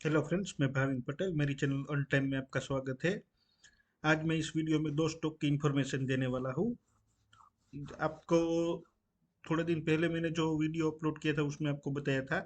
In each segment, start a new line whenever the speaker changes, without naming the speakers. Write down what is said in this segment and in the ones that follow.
Hello friends, मैं भाविन पटेल। मेरी channel on time में आपका स्वागत है। आज मैं इस वीडियो में दो स्टॉक की इंफॉर्मेशन देने वाला हूँ आपको। थोड़े दिन पहले मैंने जो वीडियो अपलोड किया था उसमें आपको बताया था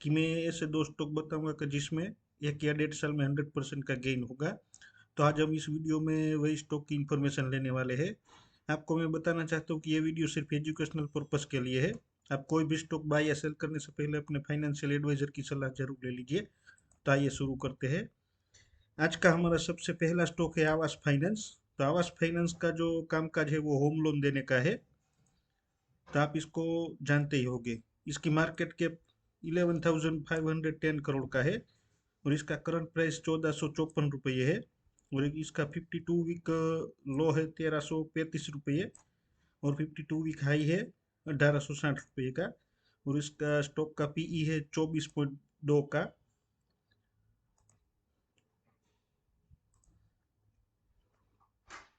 कि मैं ऐसे दो स्टॉक बताऊंगा कि जिसमें 1 या 1.5 साल में 100% का गेन होगा। तो आज हम इस वीडियो में वही स्टॉक की इंफॉर्मेशन लेने वाले हैं। आपको मैं बताना चाहता हूँ कि ये वीडियो सिर्फ एजुकेशनल पर्पस के लिए है। आप कोई भी स्टॉक बाय या सेल करने से पहले अपने फाइनेंशियल एडवाइजर की सलाह जरूर ले लीजिए। तो आइए शुरू करते हैं। आज का हमारा सबसे पहला स्टॉक है आवास फाइनेंस। तो आवास फाइनेंस का जो कामकाज है वो होम लोन देने का है। तो आप इसको जानते ही होंगे। इसकी मार्केट कैप 11,510 करोड़ का है और इसका करंट प्राइस 1454 रुपये है। और इसका 52 वीक लो है 1335 रुपये और 52 वीक हाई है 1860 रुपये का। और इसका स्टॉक का पीई है 24.2 का।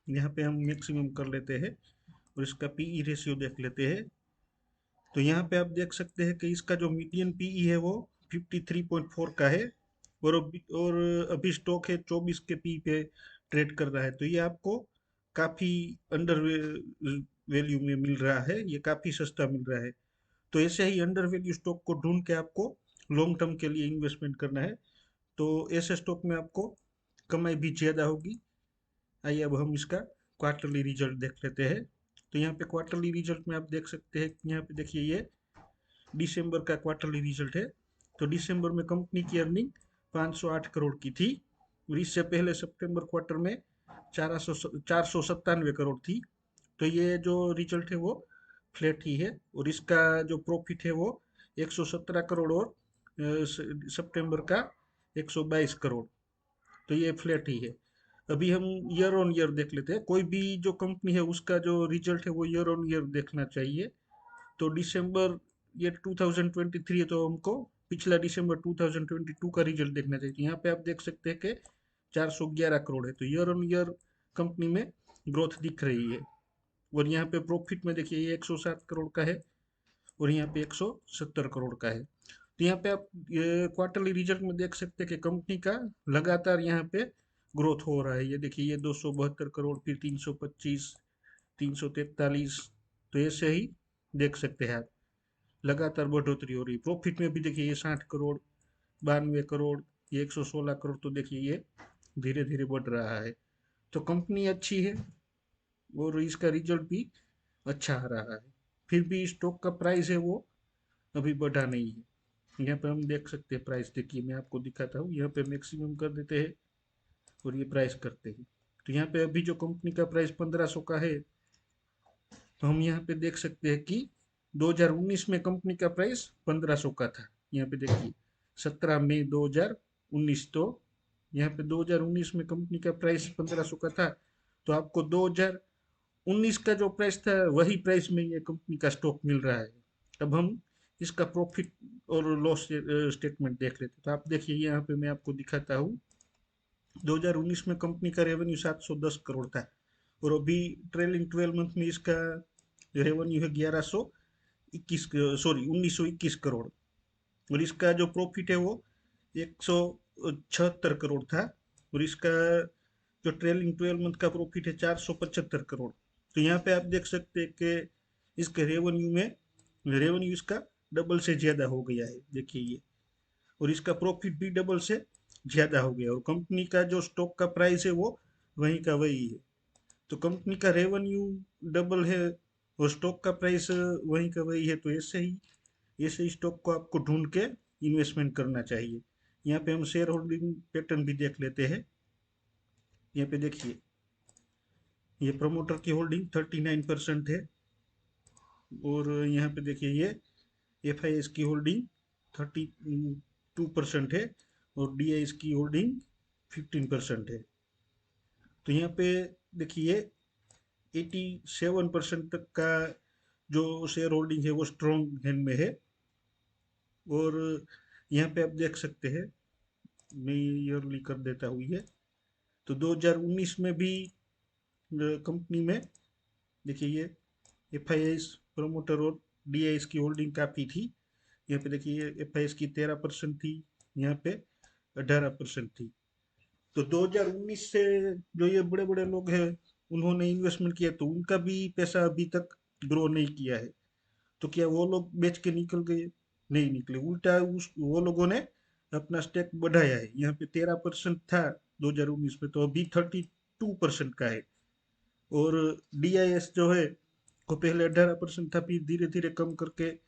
यहाँ पे हम मैक्सिमम कर लेते हैं और इसका पीई रेशियो देख लेते हैं। तो यहाँ पे आप देख सकते हैं कि इसका जो मीडियन पीई है वो 53.4 का है। और अभी स्टॉक है 24 के पी पे ट्रेड कर रहा है। तो ये आपको काफ़ी अंडर वैल्यू में मिल रहा है, ये काफ़ी सस्ता मिल रहा है। तो ऐसे ही अंडर वैल्यू स्टॉक को ढूंढ के आपको लॉन्ग टर्म के लिए इन्वेस्टमेंट करना है। तो ऐसे स्टॉक में आपको कमाई भी ज़्यादा होगी। आइए अब हम इसका क्वार्टरली रिजल्ट देख लेते हैं। तो यहाँ पे क्वार्टरली रिजल्ट में आप देख सकते हैं, यहाँ पे देखिए ये दिसंबर का क्वार्टरली रिजल्ट है। तो दिसंबर में कंपनी की अर्निंग 508 करोड़ की थी और इससे पहले सितंबर क्वार्टर में 497 करोड़ थी। तो ये जो रिजल्ट है वो फ्लैट ही है। और इसका जो प्रॉफिट है वो 117 करोड़ और सितंबर का 122 करोड़। तो ये फ्लैट ही है। अभी हम ईयर ऑन ईयर देख लेते हैं। कोई भी जो कंपनी है उसका जो रिजल्ट है वो ईयर ऑन ईयर देखना चाहिए। तो दिसंबर ये 2023 है तो हमको पिछला दिसंबर 2022 का रिजल्ट देखना चाहिए। तो यहाँ पे आप देख सकते हैं कि 411 करोड़ है। तो ईयर ऑन ईयर कंपनी में ग्रोथ दिख रही है। और यहाँ पे प्रॉफिट में देखिए ये 107 करोड़ का है और यहाँ पे 170 करोड़ का है। तो यहाँ पे आप ये क्वार्टरली रिजल्ट में देख सकते हैं कि कंपनी का लगातार यहाँ पे ग्रोथ हो रहा है। ये देखिए ये 272 करोड़, फिर 325, 343। तो ऐसे ही देख सकते हैं आप, लगातार बढ़ोतरी हो रही है। प्रॉफिट में भी देखिए ये 60 करोड़, 92 करोड़, ये 116 करोड़। तो देखिए ये धीरे धीरे बढ़ रहा है। तो कंपनी अच्छी है और इसका रिजल्ट भी अच्छा आ रहा है। फिर भी स्टॉक का प्राइस है वो अभी बढ़ा नहीं है। यहाँ पे हम देख सकते हैं प्राइस। देखिए मैं आपको दिखाता हूँ, यहाँ पे मैक्सिमम कर देते हैं और ये प्राइस करते हैं। तो यहाँ पे अभी जो कंपनी का प्राइस 1500 का है, तो हम यहाँ पे देख सकते हैं कि 2019 में कंपनी का प्राइस 1500 का था। यहाँ पे देखिए 17 मई 2019। तो यहाँ पे 2019 में कंपनी का प्राइस 1500 का था। तो आपको 2019 का जो प्राइस था वही प्राइस में ये कंपनी का स्टॉक मिल रहा है। अब हम इसका प्रॉफिट और लॉस स्टेटमेंट देख लेते हैं। तो आप देखिए यहाँ पे मैं आपको दिखाता हूँ। 2019 में कंपनी का रेवेन्यू 710 करोड़ था और अभी ट्रेलिंग 12 मंथ में इसका रेवेन्यू है 1121, सॉरी 1921 करोड़। और इसका जो प्रॉफिट है वो 176 करोड़ था। और इसका जो ट्रेलिंग 12 मंथ का प्रॉफिट है 475 करोड़। तो यहाँ पे आप देख सकते हैं कि इसके रेवेन्यू इसका डबल से ज़्यादा हो गया है। देखिए ये, और इसका प्रॉफिट भी डबल से ज़्यादा हो गया। और कंपनी का जो स्टॉक का प्राइस है वो वहीं का वही है। तो कंपनी का रेवेन्यू डबल है और स्टॉक का प्राइस वहीं का वही है। तो ऐसे ही स्टॉक को आपको ढूंढ के इन्वेस्टमेंट करना चाहिए। यहाँ पे हम शेयर होल्डिंग पैटर्न भी देख लेते हैं। यहाँ पे देखिए ये प्रमोटर की होल्डिंग 39% है। और यहाँ पे देखिए ये एफ आई एस की होल्डिंग 32% है और डी आई एस की होल्डिंग 15% है। तो यहाँ पे देखिए 87% तक का जो शेयर होल्डिंग है वो स्ट्रॉन्ग हैंड में है। और यहाँ पे आप देख सकते हैं, मैं ईयरली कर देता हूँ ये। तो 2019 में भी कंपनी में देखिए ये एफ आई एस प्रोमोटर और डी आई एस की होल्डिंग काफ़ी थी। यहाँ पे देखिए एफ आई एस की 13% थी यहाँ पे। 18% थी। तो 2019 से जो ये बड़े बड़े लोग हैं, उन्होंने इन्वेस्टमेंट किया, तो उनका भी पैसा अभी तक ग्रो नहीं किया है। तो क्या वो लोग बेच के निकल गए? नहीं निकले, उल्टा उस वो लोगों ने अपना स्टेक बढ़ाया है। यहाँ पे 13% था 2019 में, तो अभी 32% का है। और डीआईएस जो है, वो पहले 18% था, फिर धीरे धीरे कम करके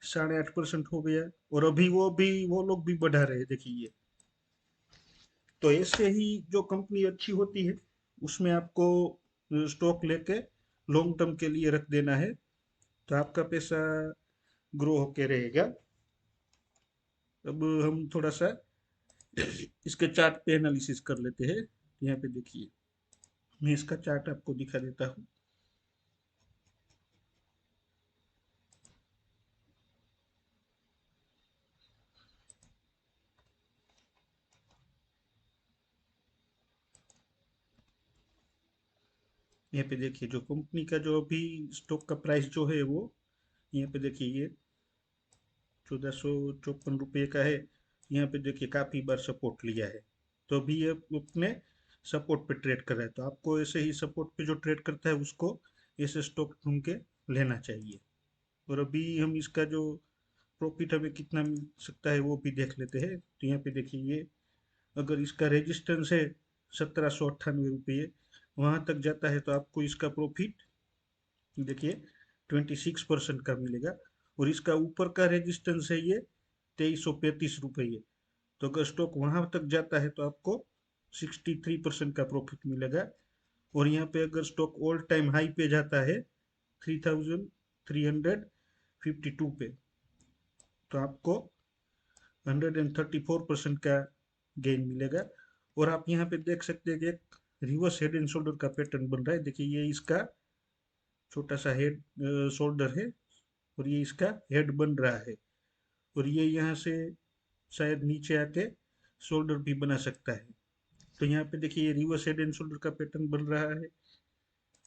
8.5% हो गया। और अभी वो लोग भी बढ़ा रहे हैं, देखिए। तो ऐसे ही जो कंपनी अच्छी होती है, उसमें आपको स्टॉक लेके लॉन्ग टर्म के लिए रख देना है, तो आपका पैसा ग्रो होके रहेगा। अब हम थोड़ा सा इसके चार्ट पे एनालिसिस कर लेते हैं। यहाँ पे देखिए, मैं इसका चार्ट आपको दिखा देता हूँ। यहाँ पे देखिए, जो कंपनी का जो अभी स्टॉक का प्राइस जो है वो, यहाँ पे देखिए, ये 1454 रुपये का है। यहाँ पे देखिए काफी बार सपोर्ट लिया है, तो अभी ये अपने सपोर्ट पे ट्रेड कर रहा है। तो आपको ऐसे ही सपोर्ट पे जो ट्रेड करता है, उसको ऐसे स्टॉक ढूंढ के लेना चाहिए। और अभी हम इसका जो प्रॉफिट हमें कितना मिल सकता है वो भी देख लेते हैं। तो यहाँ पे देखिए, ये अगर इसका रेजिस्टेंस है 1798 रुपये, वहां तक जाता है तो आपको इसका प्रॉफिट देखिए 26% का मिलेगा। और इसका ऊपर का रेजिस्टेंस है ये 2335 रुपये। तो अगर स्टॉक वहां तक जाता है तो आपको 63% का प्रॉफिट मिलेगा। और यहाँ पे अगर स्टॉक ऑल टाइम हाई पे जाता है 3352 पे, तो आपको 134% का गेन मिलेगा। और आप यहाँ पे देख सकते हैं कि एक रिवर्स हेड एंड शोल्डर का पैटर्न बन रहा है। देखिए, ये इसका छोटा सा हेड शोल्डर है, और ये इसका हेड बन रहा है। और ये यहाँ से शायद नीचे आके शोल्डर भी बना सकता है। तो यहाँ पे देखिए, ये रिवर्स हेड एंड शोल्डर का पैटर्न बन रहा है।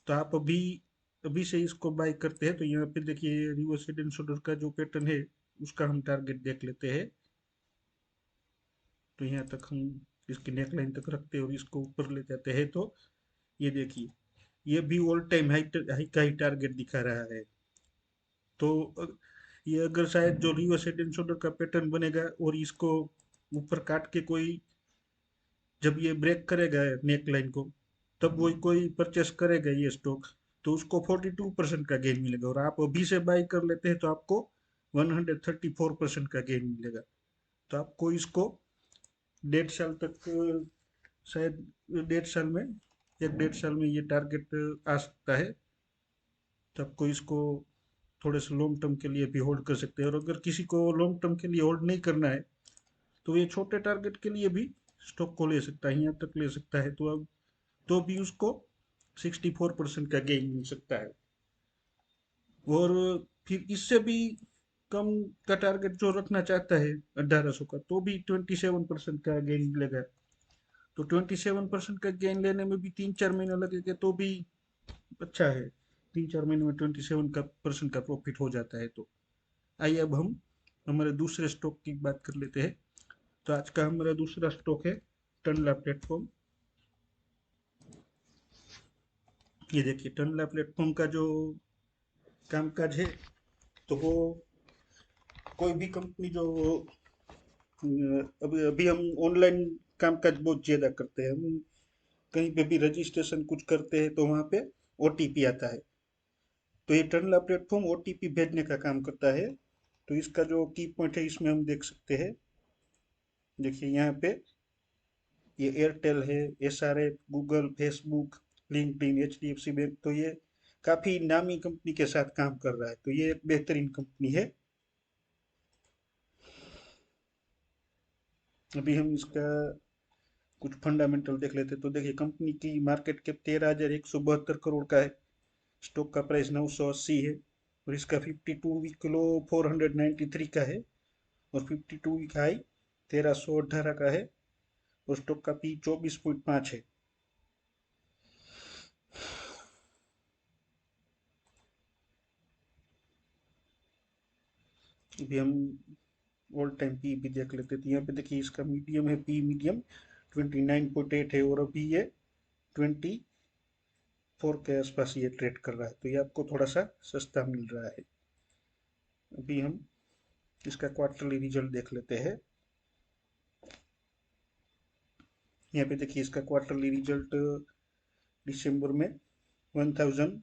तो आप अभी अभी से इसको बाय करते हैं, तो यहाँ पे देखिए रिवर्स हेड एंड शोल्डर का जो पैटर्न है, उसका हम टारगेट देख लेते हैं। तो यहाँ तक हम इसकी नेकलाइन तक रखते हैं और इसको ऊपर ले जाते हैं, तो ये देखिए, ये भी ऑल टाइम हाई हाई का ही टारगेट दिखा रहा है। तो ये अगर शायद जो रिवर्स हेड एंड शोल्डर का पैटर्न बनेगा और इसको ऊपर काट के कोई, जब ये ब्रेक करेगा नेक लाइन को, तब वो कोई परचेस करेगा ये स्टॉक, तो उसको 42% का गेन मिलेगा। और आप अभी से बाई कर लेते हैं तो आपको 134% का गेन मिलेगा। तो आपको इसको 1.5 साल तक, शायद 1.5 साल में, 1 1.5 साल में ये टारगेट आ सकता है। तो आपको इसको थोड़े से लॉन्ग टर्म के लिए भी होल्ड कर सकते हैं। और अगर किसी को लॉन्ग टर्म के लिए होल्ड नहीं करना है, तो ये छोटे टारगेट के लिए भी स्टॉक को ले सकता है, यहाँ तक ले सकता है। तो अब तो भी उसको 64% का गेन मिल सकता है। और फिर इससे भी कम का टारगेट जो रखना चाहता है 1800 का, तो भी 27% का गेन मिलेगा। तो 27% का गेन लेने में भी 3 4 महीना लगेगा, तो भी अच्छा है। 3 4 महीने में 27% का प्रॉफिट हो जाता है। तो आइए अब हम हमारे दूसरे स्टॉक की बात कर लेते हैं। तो आज का हमारा दूसरा स्टॉक है टनला प्लेटफॉर्म। ये देखिए, टनला प्लेटफॉर्म का जो कामकाज है, तो वो कोई भी कंपनी जो अभी अभी हम ऑनलाइन कामकाज बहुत ज़्यादा करते हैं। हम कहीं पे भी रजिस्ट्रेशन कुछ करते हैं तो वहाँ पे ओटीपी आता है। तो ये टनला प्लेटफॉर्म ओटीपी भेजने का काम करता है। तो इसका जो की पॉइंट है, इसमें हम देख सकते हैं। देखिए यहाँ पे, ये एयरटेल है, SRF, Google, Facebook, LinkedIn, HDFC bank, तो ये काफी नामी कंपनी के साथ काम कर रहा है। तो ये एक बेहतरीन कंपनी है। अभी हम इसका कुछ फंडामेंटल देख लेते हैं। तो देखिए, कंपनी की मार्केट कैप 13,172 करोड़ का है। स्टॉक का प्राइस 980 है। और इसका 52 वीक लो 493 का है। और 52 वीक हाई 1318 का है। और स्टॉक का पी 24.5 है। अभी हम ऑल टाइम पी भी देख लेते हैं। तो यहाँ पे देखिए इसका मीडियम है, पी मीडियम 29.8 है, और अभी ये 24 के आसपास ये ट्रेड कर रहा है, तो ये आपको थोड़ा सा सस्ता मिल रहा है। अभी हम इसका क्वार्टरली रिजल्ट देख लेते हैं। यहाँ पे देखिए इसका क्वार्टरली रिजल्ट दिसंबर में 1003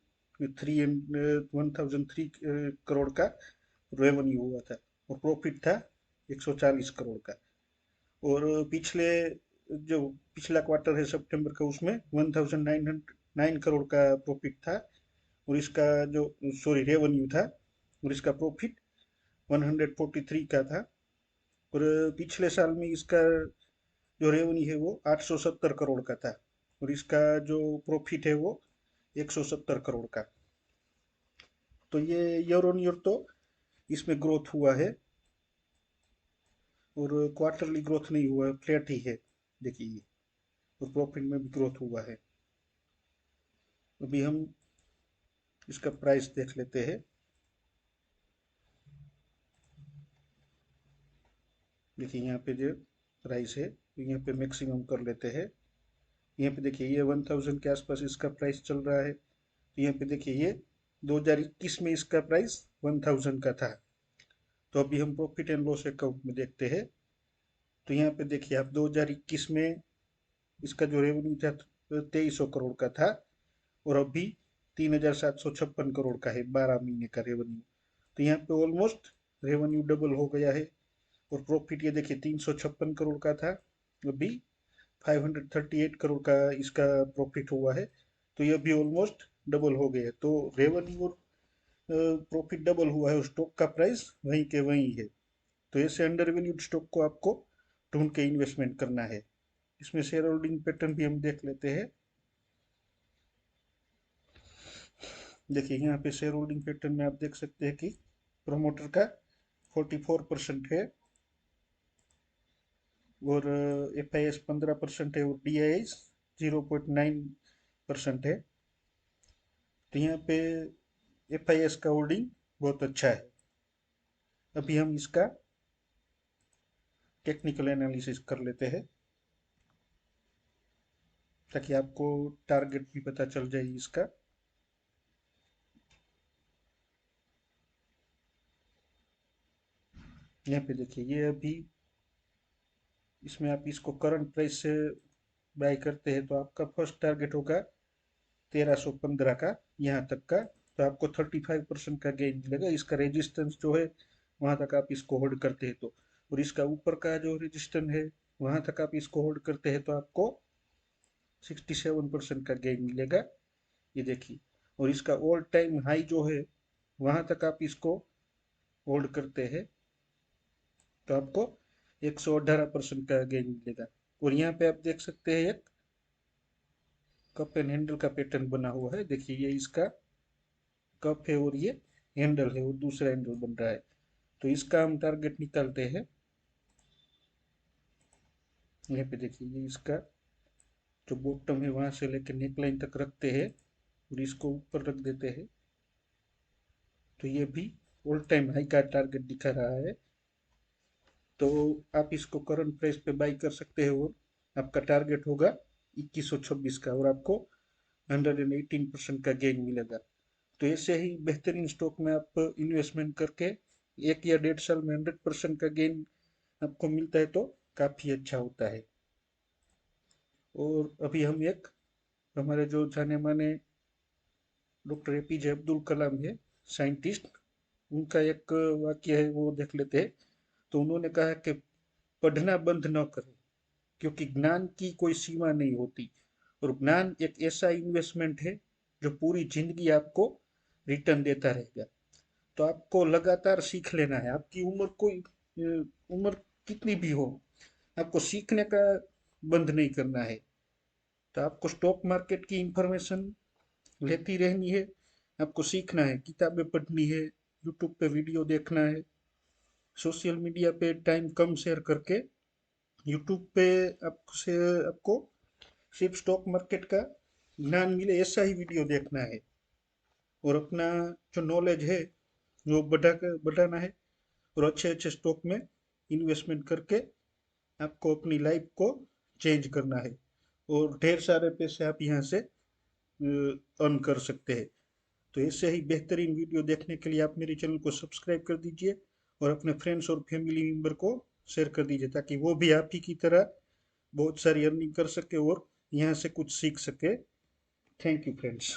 करोड़ का रेवेन्यू हुआ था, और प्रॉफिट था 140 करोड़ का। और पिछले जो पिछला क्वार्टर है सितंबर का, उसमें 1909 करोड़ का प्रॉफिट था, और इसका जो सॉरी रेवेन्यू था, और इसका प्रॉफिट 143 का था। और पिछले साल में इसका जो रेवेन्यू है वो 870 करोड़ का था, और इसका जो प्रॉफिट है वो 170 करोड़ का। तो ये ईयर ऑन ईयर तो इसमें ग्रोथ हुआ है, और क्वार्टरली ग्रोथ नहीं हुआ है, फ्लैट ही है देखिए। और प्रॉफिट में भी ग्रोथ हुआ है। अभी हम इसका प्राइस देख लेते हैं। देखिए यहाँ पे जो प्राइस है, तो यहाँ पे मैक्सिमम कर लेते हैं। यहाँ पे देखिए ये 1000 के आसपास इसका प्राइस चल रहा है। तो यहाँ पे देखिए ये 2021 में इसका प्राइस 1000 का था। तो अभी हम प्रॉफिट एंड लॉस अकाउंट में देखते हैं। तो यहाँ पे देखिए आप 2021 में इसका जो रेवेन्यू था 2300 करोड़ का था, और अभी 3756 करोड़ का है 12 महीने का रेवेन्यू। तो यहाँ पे ऑलमोस्ट रेवेन्यू डबल हो गया है। और प्रॉफिट ये देखिए 356 करोड़ का था, अभी 538 करोड़ का इसका प्रॉफिट हुआ है। तो ये भी ऑलमोस्ट डबल हो गया है। तो रेवेन्यू और प्रॉफिट डबल हुआ है, और स्टॉक का प्राइस वहीं के वहीं है। तो ऐसे अंडर वैल्यूड स्टॉक को आपको ढूंढ के इन्वेस्टमेंट करना है। इसमें शेयर होल्डिंग पैटर्न भी हम देख लेते हैं। देखिए यहाँ पे शेयर होल्डिंग पैटर्न में आप देख सकते हैं कि प्रोमोटर का 44% है, और एफ आई एस 15% है, और डी आई एस 0.9% है। तो यहाँ पे एफ आई एस का होल्डिंग बहुत अच्छा है। अभी हम इसका टेक्निकल एनालिसिस कर लेते हैं, ताकि आपको टारगेट भी पता चल जाए इसका। यहाँ पे देखिए ये अभी इसमें आप इसको करंट प्राइस से बाय करते हैं, तो आपका फर्स्ट टारगेट होगा 1315 का, यहाँ तक का। तो आपको 35% का गेन मिलेगा। इसका रेजिस्टेंस जो है वहां तक आप इसको होल्ड करते हैं तो, और इसका ऊपर का जो रेजिस्टेंस है वहां तक आप इसको होल्ड करते हैं, तो आपको 67% का गेन मिलेगा, ये देखिए। और इसका ऑल टाइम हाई जो है वहां तक आप इसको होल्ड करते हैं, तो आपको 118% का गेन मिलेगा। और यहाँ पे आप देख सकते हैं एक कप एंड हैंडल का पैटर्न बना हुआ है। देखिए ये इसका कप है, और ये हैंडल है, और दूसरा हैंडल बन रहा है। तो इसका हम टारगेट निकालते हैं। यहाँ पे देखिए ये इसका जो बॉटम है वहां से लेकर नेकलाइन तक रखते हैं, और इसको ऊपर रख देते हैं। तो ये भी ऑल टाइम हाई का टारगेट दिखा रहा है। तो आप इसको करंट प्राइस पे बाई कर सकते हो, और आपका टारगेट होगा 2126 का, और आपको 118% का गेन मिलेगा। तो ऐसे ही बेहतरीन स्टॉक में आप इन्वेस्टमेंट करके 1 या 1.5 साल में 100% का गेन आपको मिलता है, तो काफ़ी अच्छा होता है। और अभी हम एक हमारे जो जाने माने डॉक्टर एपीजे अब्दुल कलाम है, साइंटिस्ट, उनका एक वाक्य है वो देख लेते हैं। तो उन्होंने कहा कि पढ़ना बंद न करें, क्योंकि ज्ञान की कोई सीमा नहीं होती, और ज्ञान एक ऐसा इन्वेस्टमेंट है जो पूरी जिंदगी आपको रिटर्न देता रहेगा। तो आपको लगातार सीख लेना है। आपकी उम्र कोई उम्र कितनी भी हो, आपको सीखने का बंद नहीं करना है। तो आपको स्टॉक मार्केट की इंफॉर्मेशन लेती रहनी है, आपको सीखना है, किताबें पढ़नी है, यूट्यूब पे वीडियो देखना है, सोशल मीडिया पे टाइम कम शेयर करके यूट्यूब पे आपसे आपको सिर्फ स्टॉक मार्केट का ज्ञान मिले ऐसा ही वीडियो देखना है, और अपना जो नॉलेज है वो बढ़ाना है, और अच्छे अच्छे स्टॉक में इन्वेस्टमेंट करके आपको अपनी लाइफ को चेंज करना है, और ढेर सारे पैसे आप यहाँ से अर्न कर सकते हैं। तो ऐसे ही बेहतरीन वीडियो देखने के लिए आप मेरे चैनल को सब्सक्राइब कर दीजिए और अपने फ्रेंड्स और फैमिली मेम्बर को शेयर कर दीजिए, ताकि वो भी आप ही की तरह बहुत सारी अर्निंग कर सके और यहाँ से कुछ सीख सके। Thank you friends.